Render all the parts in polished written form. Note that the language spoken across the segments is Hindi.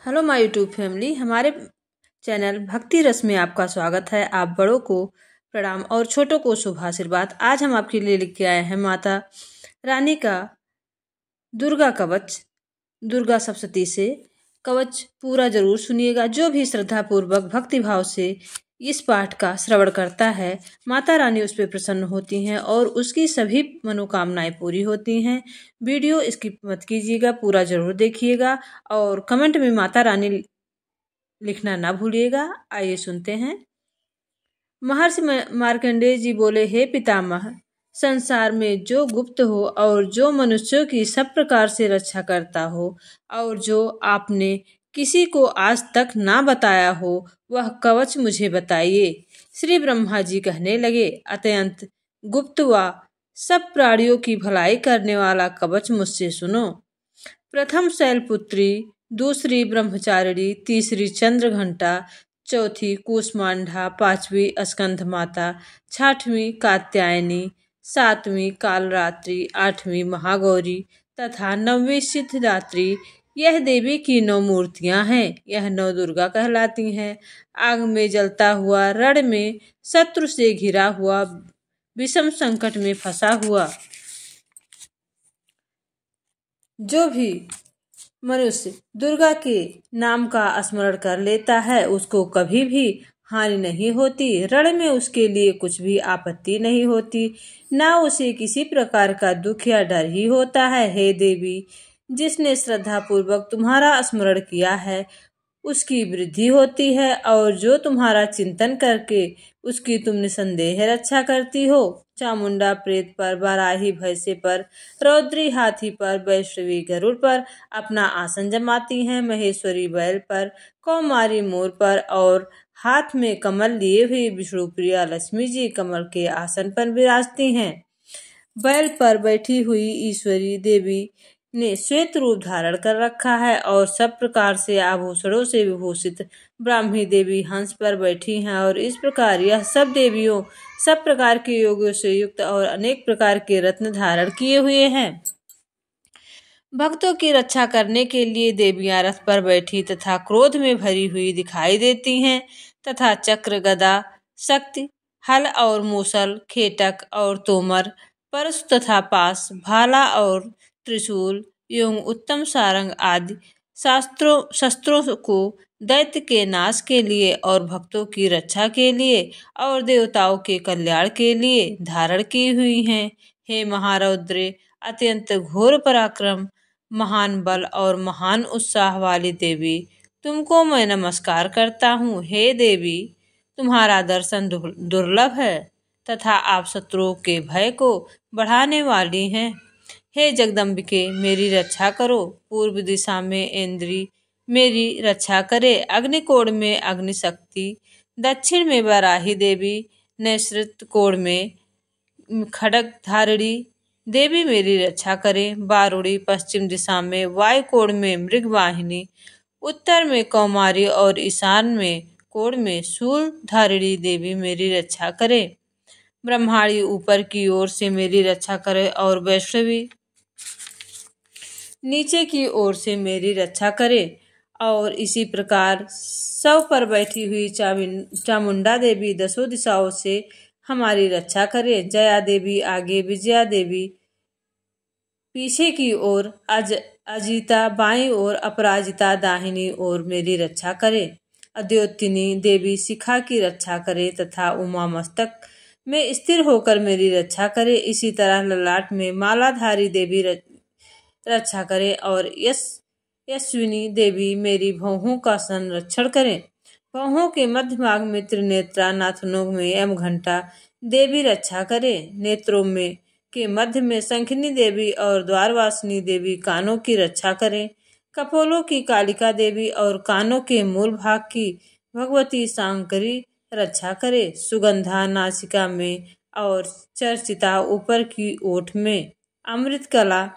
हेलो माय यूट्यूब फैमिली, हमारे चैनल भक्ति रस में आपका स्वागत है। आप बड़ों को प्रणाम और छोटों को शुभ आशीर्वाद। आज हम आपके लिए लेके आए हैं माता रानी का दुर्गा कवच, दुर्गा सप्तशती से कवच पूरा जरूर सुनिएगा। जो भी श्रद्धा पूर्वक भक्ति भाव से इस पाठ का श्रवण करता है, माता रानी उस पर प्रसन्न होती हैं और उसकी सभी मनोकामनाएं पूरी होती हैं। वीडियो स्किप मत कीजिएगा, पूरा जरूर देखिएगा और कमेंट में माता रानी लिखना ना भूलिएगा। आइए सुनते हैं। महर्षि मार्कंडेय जी बोले, हे पितामह, संसार में जो गुप्त हो और जो मनुष्यों की सब प्रकार से रक्षा करता हो और जो आपने किसी को आज तक ना बताया हो, वह कवच मुझे बताइए। श्री ब्रह्मा जी कहने लगे, अत्यंत गुप्त व सब प्राणियों की भलाई करने वाला कवच मुझसे सुनो। प्रथम शैलपुत्री, दूसरी ब्रह्मचारिणी, तीसरी चंद्रघंटा, चौथी कूष्मांडा, पांचवी स्कंध माता, छठवीं कात्यायनी, सातवीं कालरात्रि, आठवीं महागौरी तथा नौवीं सिद्धिदात्री। यह देवी की 9 मूर्तियां हैं। यह 9 दुर्गा कहलाती हैं। आग में जलता हुआ, रण में शत्रु से घिरा हुआ, विषम संकट में फंसा हुआ जो भी मनुष्य दुर्गा के नाम का स्मरण कर लेता है, उसको कभी भी हानि नहीं होती। रण में उसके लिए कुछ भी आपत्ति नहीं होती, ना उसे किसी प्रकार का दुख या डर ही होता है। हे देवी, जिसने श्रद्धा पूर्वक तुम्हारा स्मरण किया है, उसकी वृद्धि होती है और जो तुम्हारा चिंतन करके उसकी तुम निसंदेह रक्षा करती हो। चामुंडा प्रेत पर, बाराही भैंसे पर, रौद्री हाथी पर, वैष्णवी गरुड़ पर अपना आसन जमाती हैं। महेश्वरी बैल पर, कौमारी मोर पर और हाथ में कमल लिए हुई विष्णुप्रिया लक्ष्मी जी कमल के आसन पर विराजती हैं। बैल पर बैठी हुई ईश्वरी देवी ने श्वेत रूप धारण कर रखा है और सब प्रकार से आभूषणों से विभूषित ब्राह्मी देवी हंस पर बैठी हैं। और इस प्रकार यह सब देवियों सब प्रकार के योगों से युक्त और अनेक प्रकार के रत्न धारण किए हुए हैं। भक्तों की रक्षा करने के लिए देवियां रथ पर बैठी तथा क्रोध में भरी हुई दिखाई देती हैं तथा चक्र, गदा, शक्ति, हल और मूसल, खेटक और तोमर, परशु तथा पास, भाला और त्रिशूल एवं उत्तम सारंग आदि शस्त्रों को दैत्य के नाश के लिए और भक्तों की रक्षा के लिए और देवताओं के कल्याण के लिए धारण की हुई हैं। हे महारौद्रे, अत्यंत घोर पराक्रम, महान बल और महान उत्साह वाली देवी, तुमको मैं नमस्कार करता हूँ। हे देवी, तुम्हारा दर्शन दुर्लभ है तथा आप शत्रुओं के भय को बढ़ाने वाली हैं। हे जगदम्बिके, मेरी रक्षा करो। पूर्व दिशा में इंद्री मेरी रक्षा करे, अग्निकोण में अग्निशक्ति, दक्षिण में वराही देवी, नैऋत्य कोण में खड्ग धारिणी देवी मेरी रक्षा करे। बारुणी पश्चिम दिशा में, वायु कोण में मृगवाहिनी, उत्तर में कौमारी और ईशान में कोण में शूल धारिणी देवी मेरी रक्षा करे। ब्रह्माणी ऊपर की ओर से मेरी रक्षा करे और वैष्णवी नीचे की ओर से मेरी रक्षा करे। और इसी प्रकार शव पर बैठी हुई चामुंडा देवी 10 दिशाओं से हमारी रक्षा करे। जया देवी आगे, विजया देवी पीछे की ओर, अजिता बाईं ओर, अपराजिता दाहिनी ओर मेरी रक्षा करे। अद्योतिनी देवी शिखा की रक्षा करे तथा उमा मस्तक में स्थिर होकर मेरी रक्षा करे। इसी तरह ललाट में मालाधारी देवी रक्षा करे और यशस्विनी देवी मेरी भौहों का संरक्षण करे। भौहों के मध्य भाग में त्रिनेत्रा, नाथनों में यम घंटा देवी रक्षा करे। नेत्रों में के मध्य में शंखिनी देवी और द्वारवासिनी देवी कानों की रक्षा करे। कपोलों की कालिका देवी और कानों के मूल भाग की भगवती शांकरी रक्षा करे। सुगंधा नासिका में और चर्चिता ऊपर की ओठ में, अमृत कला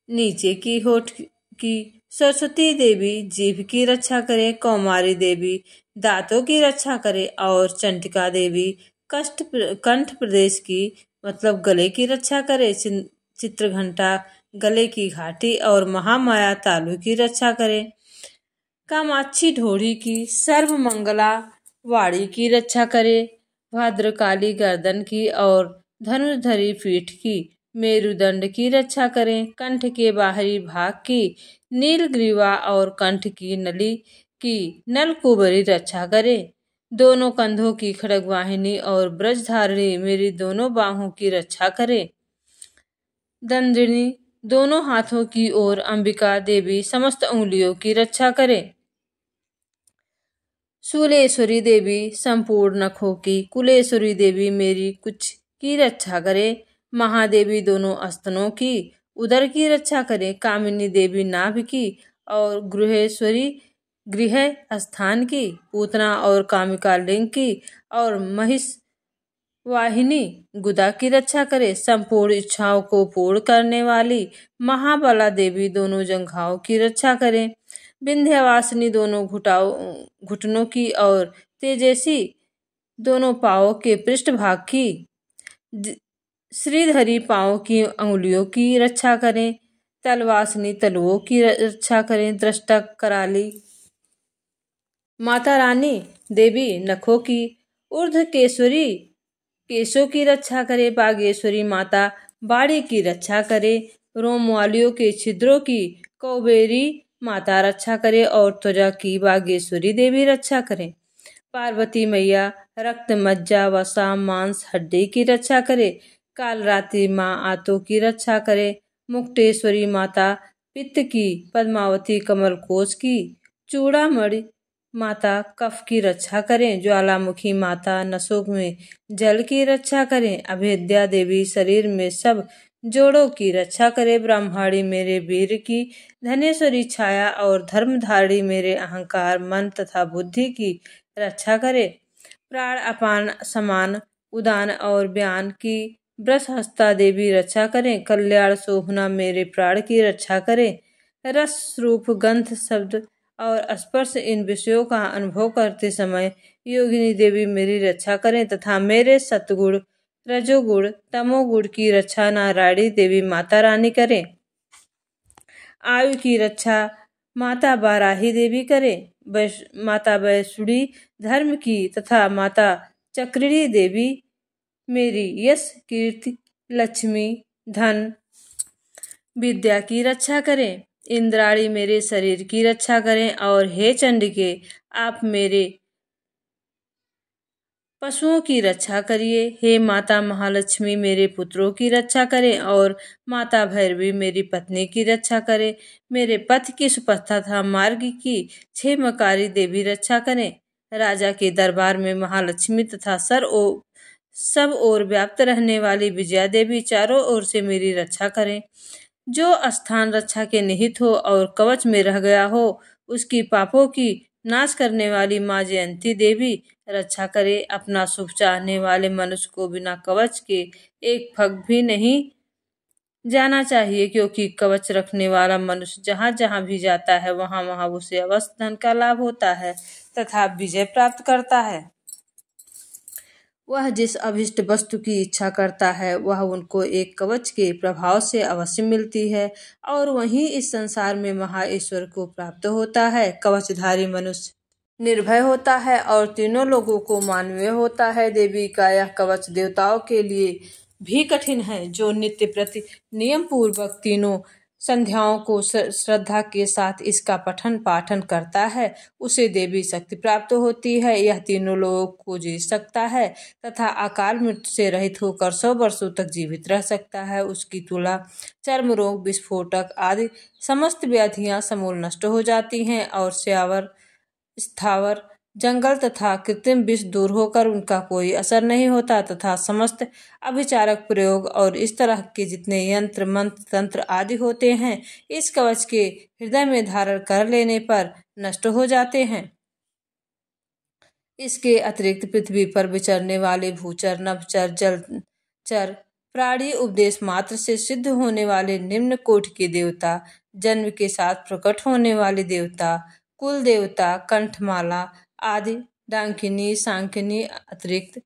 नीचे की होठ की, सरस्वती देवी जीभ की रक्षा करे। कौमारी देवी दांतों की रक्षा करे और चंडिका देवी कंठ प्रदेश की मतलब गले की रक्षा करे। चित्रघंटा गले की घाटी और महामाया तालु की रक्षा करे। कामाक्षी ढोड़ी की सर्वमंगला वाणी की रक्षा करे। भद्रकाली गर्दन की और धनुर्धरी पीठ की मेरुदंड की रक्षा करें। कंठ के बाहरी भाग की नीलग्रीवा और कंठ की नली की नलकुबरी रक्षा करे। दोनों कंधों की खड्गवाहिनी और ब्रजधारिणी मेरी दोनों बाहों की रक्षा करे। दंडिनी दोनों हाथों की ओर अंबिका देवी समस्त उंगलियों की रक्षा करे। शूलेश्वरी देवी संपूर्ण नखों की, कुलेश्वरी देवी मेरी कुछ की रक्षा करे। महादेवी दोनों स्तनों की, उदर की रक्षा करे। कामिनी देवी नाभि की और गृहेश्वरी गृह स्थान की, पूतना और कामिका लिंग की और महिष वाहिनी गुदा की रक्षा करे। संपूर्ण इच्छाओं को पूर्ण करने वाली महाबला देवी दोनों जंघाओं की रक्षा करे। विंध्यवासिनी दोनों घुटनों की और तेजसी दोनों पांवों के पृष्ठभाग की, श्रीधरी पांवों की अंगुलियों की रक्षा करें। तलवासिनी तलुओं की रक्षा करें। दृष्टा कराली माता रानी देवी नखों की, ऊर्ध्वकेश्वरी केशों की रक्षा करे। बागेश्वरी माता बाड़ी की रक्षा करे। रोम वालियों के छिद्रों की कौबेरी माता रक्षा करे और त्वचा की बागेश्वरी देवी रक्षा करे। पार्वती मैया रक्त मज्जा वसा मांस हड्डी की रक्षा करे। कालरात्रि माँ आतों की रक्षा करे। मुक्तेश्वरी माता पित्त की, पद्मावती कमल कोश की, चूड़ामणि माता कफ की रक्षा करें। ज्वालामुखी माता नसों में जल की रक्षा करें। अभेद्या देवी शरीर में सब जोड़ों की रक्षा करे। ब्रह्माणी मेरे वीर की, धनेश्वरी छाया और धर्मधारी मेरे अहंकार मन तथा बुद्धि की रक्षा करे। प्राण अपान समान उदान और ब्यान की ब्रजहस्ता देवी रक्षा करें। कल्याण शोभना मेरे प्राण की रक्षा करें। रस रूप गंध शब्द और स्पर्श इन विषयों का अनुभव करते समय योगिनी देवी मेरी रक्षा करें तथा मेरे सतगुण रजोगुण तमोगुण की रक्षा नारायणी देवी माता रानी करें। आयु की रक्षा माता बाराही देवी करे। माता वैष्णवी धर्म की तथा माता चक्रिणी देवी मेरी यश कीर्ति लक्ष्मी धन विद्या की रक्षा करें। इंद्राणी मेरे शरीर की रक्षा करें और हे चंडिके आप मेरे पशुओं की रक्षा करिए। हे माता महालक्ष्मी मेरे पुत्रों की रक्षा करें और माता भैरवी मेरी पत्नी की रक्षा करें। मेरे पथ की सुपथा तथा मार्ग की क्षेमकारी देवी रक्षा करें। राजा के दरबार में महालक्ष्मी तथा सब ओर व्याप्त रहने वाली विजया देवी चारों ओर से मेरी रक्षा करें। जो स्थान रक्षा के निहित हो और कवच में रह गया हो उसकी पापों की नाश करने वाली माँ जयंती देवी रक्षा करे। अपना शुभ चाहने वाले मनुष्य को बिना कवच के एक पग भी नहीं जाना चाहिए, क्योंकि कवच रखने वाला मनुष्य जहाँ जहाँ भी जाता है वहाँ वहाँ उसे अवश्य धन का लाभ होता है तथा विजय प्राप्त करता है। वह जिस अभिष्ट वस्तु की इच्छा करता है वह उनको एक कवच के प्रभाव से अवश्य मिलती है और वहीं इस संसार में महाईश्वर को प्राप्त होता है। कवचधारी मनुष्य निर्भय होता है और तीनों लोगों को मानवीय होता है। देवी का यह कवच देवताओं के लिए भी कठिन है। जो नित्य प्रति नियम पूर्वक तीनों संध्याओं को श्रद्धा के साथ इसका पठन पाठन करता है उसे देवी शक्ति प्राप्त होती है। यह तीनों लोगों को जीत सकता है तथा अकाल मृत्यु से रहित होकर 100 वर्षों तक जीवित रह सकता है। उसकी तुला चर्म रोग विस्फोटक आदि समस्त व्याधियां समूल नष्ट हो जाती हैं और स्थावर जंगल तथा कृत्रिम विष दूर होकर उनका कोई असर नहीं होता तथा समस्त अभिचारक प्रयोग और इस तरह के जितने यंत्र मंत्र तंत्र आदि होते हैं इस कवच के हृदय में धारण कर लेने पर नष्ट हो जाते हैं। इसके अतिरिक्त पृथ्वी पर विचरने वाले भूचर नभचर जलचर प्राणी उपदेश मात्र से सिद्ध होने वाले निम्न कोटि के देवता, जन्म के साथ प्रकट होने वाले देवता, कुल देवता, कंठमाला आदि डांकिनी सांकिनी अतिरिक्त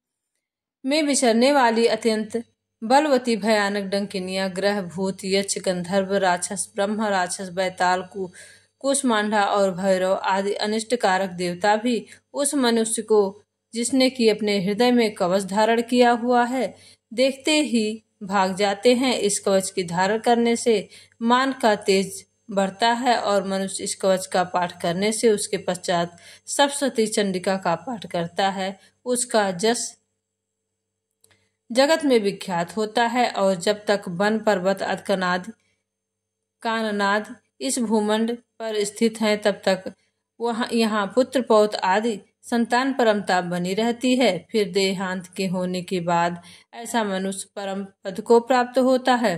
में विचरने वाली अत्यंत बलवती, भयानक, डंकिनिया, ग्रह, भूत, यक्ष, गंधर्व, राक्षस, ब्रह्म राक्षस, बैताल, कुष्मांडा और भैरव आदि अनिष्टकारक देवता भी उस मनुष्य को, जिसने कि अपने हृदय में कवच धारण किया हुआ है, देखते ही भाग जाते हैं। इस कवच की धारण करने से मान का तेज बढ़ता है और मनुष्य इस कवच का पाठ करने से उसके पश्चात सप्तशती चंडिका का पाठ करता है, उसका जस जगत में विख्यात होता है। और जब तक वन पर्वत अदकनाद काननाद इस भूमंड पर स्थित हैं, तब तक वहाँ यहाँ पुत्र पौत्र आदि संतान परमता बनी रहती है। फिर देहांत के होने के बाद ऐसा मनुष्य परम पद को प्राप्त होता है,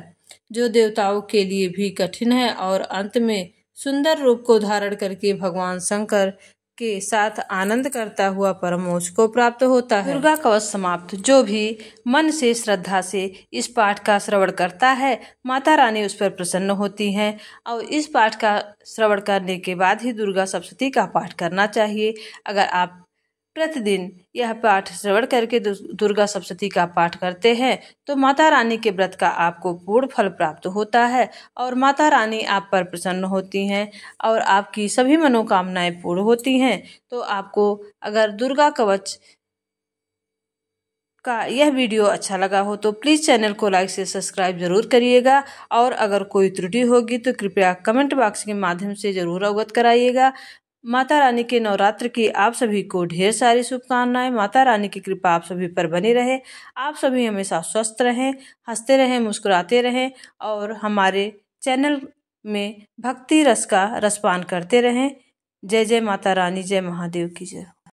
जो देवताओं के लिए भी कठिन है, और अंत में सुंदर रूप को धारण करके भगवान शंकर के साथ आनंद करता हुआ परम मोक्ष को प्राप्त होता है। दुर्गा कवच समाप्त। जो भी मन से श्रद्धा से इस पाठ का श्रवण करता है, माता रानी उस पर प्रसन्न होती हैं। और इस पाठ का श्रवण करने के बाद ही दुर्गा सप्तशती का पाठ करना चाहिए। अगर आप प्रतिदिन यह पाठ श्रवण करके दुर्गा सप्तशती का पाठ करते हैं, तो माता रानी के व्रत का आपको पूर्ण फल प्राप्त होता है और माता रानी आप पर प्रसन्न होती हैं और आपकी सभी मनोकामनाएं पूर्ण होती हैं। तो आपको अगर दुर्गा कवच का यह वीडियो अच्छा लगा हो तो प्लीज़ चैनल को लाइक से सब्सक्राइब जरूर करिएगा, और अगर कोई त्रुटि होगी तो कृपया कमेंट बॉक्स के माध्यम से जरूर अवगत कराइएगा। माता रानी के नवरात्र की आप सभी को ढेर सारी शुभकामनाएं। माता रानी की कृपा आप सभी पर बनी रहे। आप सभी हमेशा स्वस्थ रहें, हंसते रहें, मुस्कुराते रहें और हमारे चैनल में भक्ति रस का रसपान करते रहें। जय जय माता रानी, जय महादेव की जय।